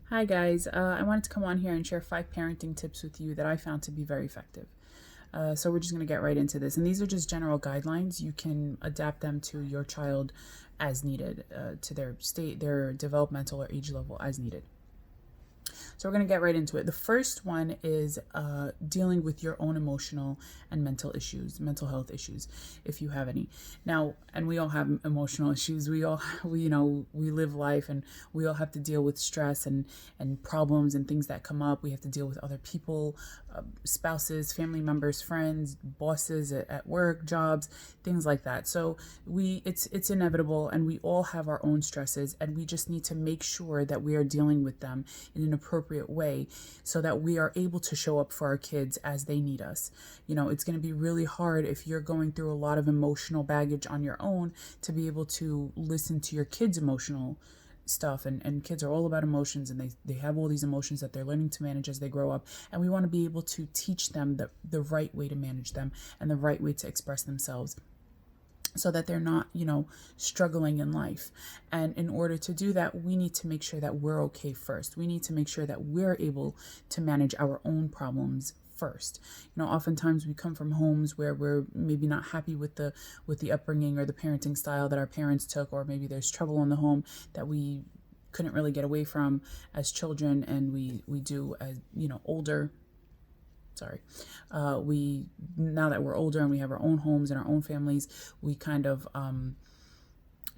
Hi guys, I wanted to come on here and share 5 parenting tips with you that I found to be very effective. So we're just going to get right into this. And these are just general guidelines. You can adapt them to your child as needed, to their state, their developmental or age level as needed. So we're going to get right into it. The first one is dealing with your own emotional and mental issues, mental health issues, if you have any. Now, and we all have emotional issues. We live life, and we all have to deal with stress and problems and things that come up. We have to deal with other people, spouses, family members, friends, bosses at work, jobs, things like that. So it's inevitable, and we all have our own stresses, and we just need to make sure that we are dealing with them in an appropriate way so that we are able to show up for our kids as they need us. It's going to be really hard if you're going through a lot of emotional baggage on your own to be able to listen to your kids' emotional stuff, and kids are all about emotions, and they have all these emotions that they're learning to manage as they grow up, and we want to be able to teach them the right way to manage them and the right way to express themselves so that they're not struggling in life. And in order to do that, we need to make sure that we're okay first. We need to make sure that we're able to manage our own problems first. Oftentimes we come from homes where we're maybe not happy with the upbringing or the parenting style that our parents took, or maybe there's trouble in the home that we couldn't really get away from as children, and we do as older. Sorry. We Now that we're older and we have our own homes and our own families, we kind of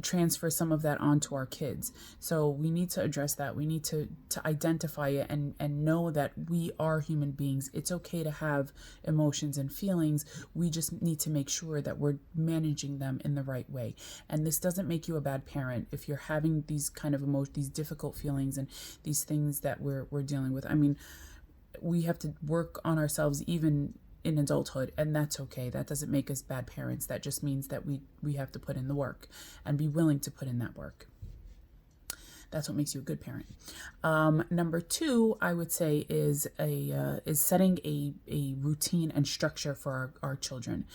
transfer some of that onto our kids. So we need to address that. We need to identify it and know that we are human beings. It's okay to have emotions and feelings. We just need to make sure that we're managing them in the right way. And this doesn't make you a bad parent if you're having these kind of these difficult feelings and these things that we're dealing with. I mean, we have to work on ourselves even in adulthood, and that's okay. That doesn't make us bad parents. That just means that we have to put in the work and be willing to put in that work. That's what makes you a good parent. Number two, I would say, is setting a routine and structure for our children.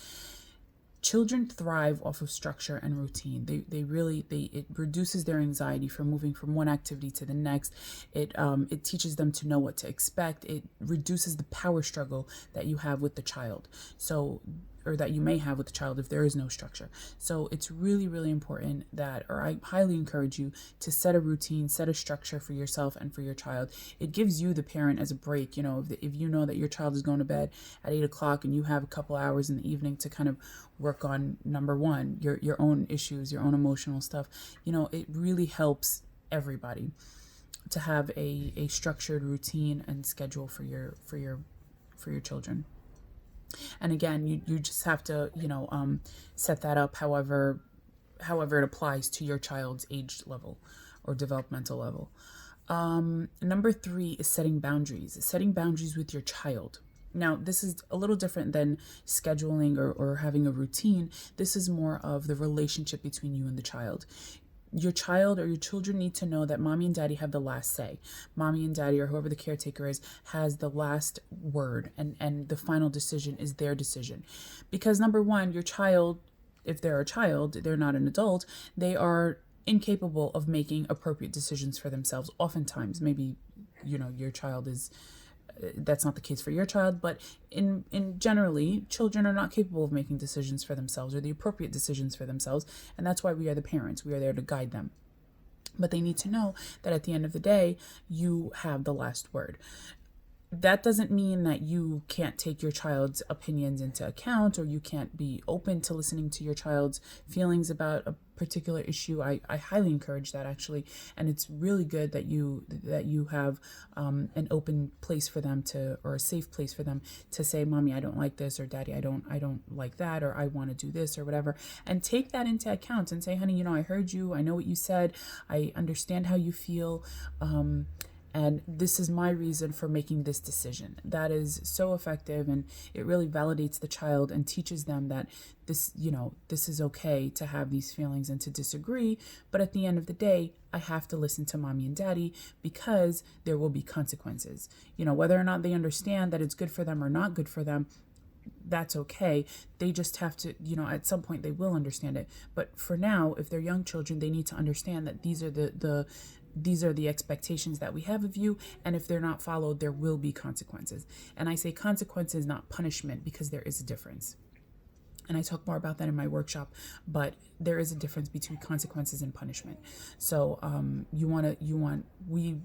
Children thrive off of structure and routine. It reduces their anxiety from moving from one activity to the next. It teaches them to know what to expect. It reduces the power struggle that you have with the child. Or that you may have with the child if there is no structure. So it's really, really important I highly encourage you to set a routine, set a structure for yourself and for your child. It gives you, the parent, as a break. If you know that your child is going to bed at 8 o'clock and you have a couple hours in the evening to kind of work on, number one, your own issues, your own emotional stuff. It really helps everybody to have a structured routine and schedule for your children. And again, you just have to set that up however it applies to your child's age level or developmental level. Number three is setting boundaries with your child. Now, this is a little different than scheduling or having a routine. This is more of the relationship between you and the child. Your child or your children need to know that mommy and daddy have the last say. Mommy and daddy, or whoever the caretaker is, has the last word, and the final decision is their decision. Because number one, your child, if they're a child, they're not an adult, they are incapable of making appropriate decisions for themselves. Oftentimes, maybe, your child is, that's not the case for your child, but in generally, children are not capable of making decisions for themselves or the appropriate decisions for themselves, and that's why we are the parents. We are there to guide them. But they need to know that at the end of the day, you have the last word. That doesn't mean that you can't take your child's opinions into account, or you can't be open to listening to your child's feelings about a particular issue. I highly encourage that, actually, and it's really good that you have an open place for them or a safe place for them to say, mommy, I don't like this, or daddy, I don't like that, or I want to do this, or whatever, and take that into account and say, honey, I heard you, I know what you said, I understand how you feel, and this is my reason for making this decision. That is so effective, and it really validates the child and teaches them that this is okay to have these feelings and to disagree. But at the end of the day, I have to listen to mommy and daddy because there will be consequences. Whether or not they understand that it's good for them or not good for them, that's okay. They just have to, at some point they will understand it. But for now, if they're young children, they need to understand that these are the these are the expectations that we have of you, and if they're not followed, there will be consequences. And I say consequences, not punishment, because there is a difference. And I talk more about that in my workshop, but there is a difference between consequences and punishment. So we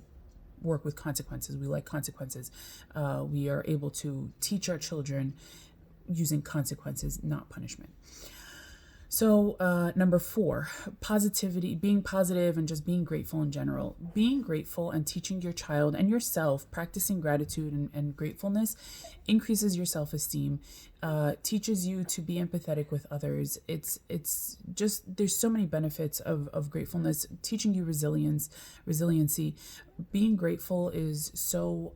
work with consequences. We like consequences. We are able to teach our children using consequences, not punishment. So number 4, positivity, being positive and just being grateful in general. Being grateful and teaching your child and yourself, practicing gratitude and gratefulness increases your self-esteem, teaches you to be empathetic with others. It's just, there's so many benefits of gratefulness, teaching you resiliency. Being grateful is so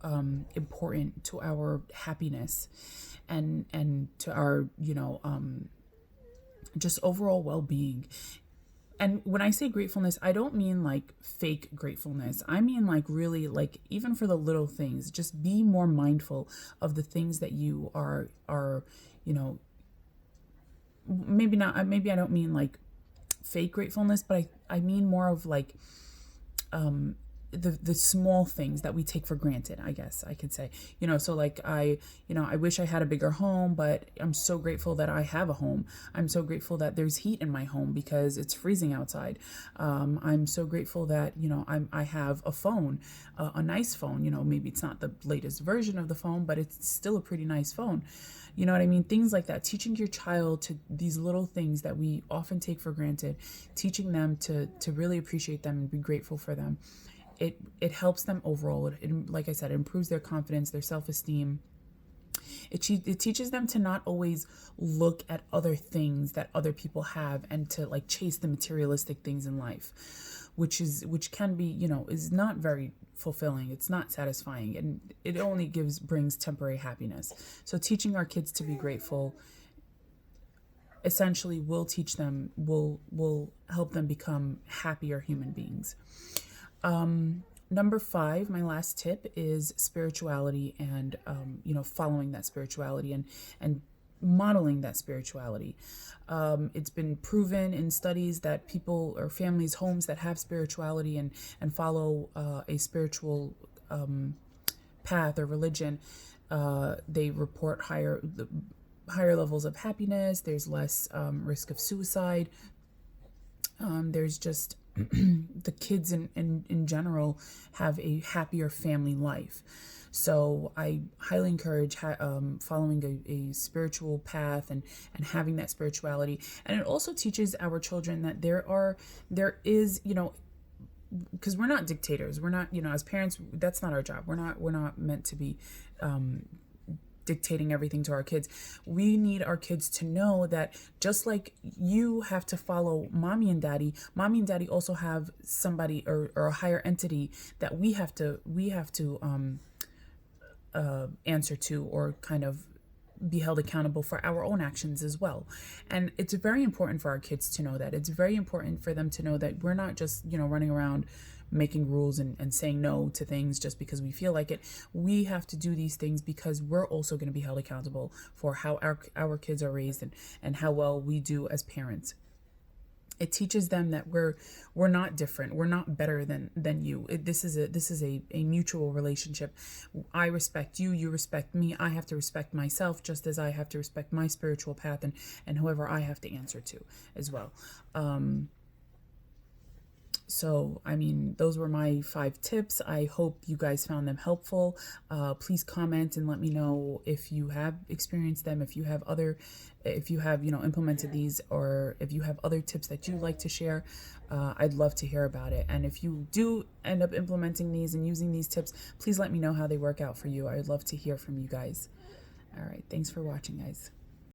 important to our happiness and to our, just overall well-being. And when I say gratefulness, I don't mean like fake gratefulness. I mean like really, like even for the little things, just be more mindful of the things that you are, maybe not, maybe I don't mean like fake gratefulness, but I mean more of like, the small things that we take for granted, I guess I could say, so like I wish I had a bigger home, but I'm so grateful that I have a home. I'm so grateful that there's heat in my home because it's freezing outside. I'm so grateful that, I have a phone, a nice phone, maybe it's not the latest version of the phone, but it's still a pretty nice phone. You know what I mean? Things like that, teaching your child to these little things that we often take for granted, teaching them to really appreciate them and be grateful for them. It helps them overall. It, like I said, it improves their confidence, their self-esteem. It teaches them to not always look at other things that other people have and to like chase the materialistic things in life, which can be, is not very fulfilling. It's not satisfying, and it only brings temporary happiness. So teaching our kids to be grateful essentially will help them become happier human beings. Number 5, my last tip is spirituality and, following that spirituality and modeling that spirituality. It's been proven in studies that people or families, homes that have spirituality and follow a spiritual path or religion, they report higher levels of happiness. There's less risk of suicide. There's just the kids in general have a happier family life. So I highly encourage following a spiritual path and having that spirituality. And it also teaches our children that there is, because we're not dictators. We're not, as parents, that's not our job. We're not meant to be dictating everything to our kids. We need our kids to know that just like you have to follow mommy and daddy also have somebody or a higher entity that we have to answer to or kind of be held accountable for our own actions as well. And it's very important for our kids to know that. It's very important for them to know that we're not just, running around making rules and saying no to things just because we feel like it. We have to do these things because we're also going to be held accountable for how our kids are raised and how well we do as parents. It teaches them that we're not different. We're not better than you. This is a mutual relationship. I respect you, you respect me. I have to respect myself just as I have to respect my spiritual path and whoever I have to answer to as well. So, those were my 5 tips. I hope you guys found them helpful. Please comment and let me know if you have experienced them, if you have implemented these, or if you have other tips that you'd like to share. I'd love to hear about it. And if you do end up implementing these and using these tips, please let me know how they work out for you. I'd love to hear from you guys. All right. Thanks for watching, guys.